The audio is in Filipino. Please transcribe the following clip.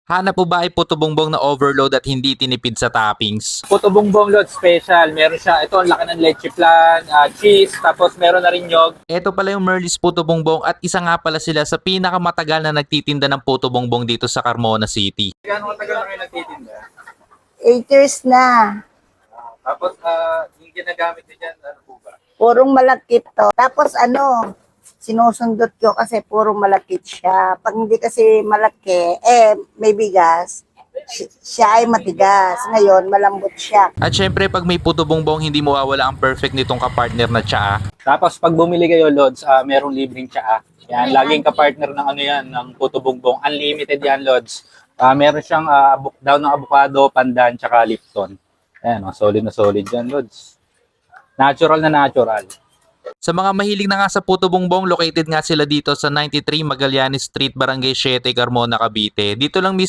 Hanap po ba ay puto bongbong na overload at hindi tinipid sa toppings? Puto bongbong load special. Meron siya, ito ang laki ng leche flan, cheese, tapos meron na rin yog. Ito pala yung Merlis Puto Bongbong at isa nga pala sila sa pinakamatagal na nagtitinda ng puto bongbong dito sa Carmona City. Gano'ng katagal na kayo nagtitinda? 8 years na. Tapos, yung ginagamit niyo dyan, ano po ba? Purong malakit to. Tapos sinusundot ko kasi puro malakit siya. Pag hindi kasi malaki, may bigas, siya ay matigas. Ngayon, malambot siya. At syempre pag may puto bongbong hindi mawawala ang perfect nitong kapartner na tsaa. Tapos, pag bumili kayo, Lods, merong libreng tsaa. Yan, laging ka-partner ng ano yan, ng puto bongbong. Unlimited yan, Lods. Meron siyang daw ng avocado, pandan, tsaka Lipton. Ayan, solid na solid yan, Lods. Natural na natural. Sa mga mahilig na nga sa puto bongbong, located nga sila dito sa 93 Magallanes Street, Barangay 7, Carmona, Cavite. Dito lang mismo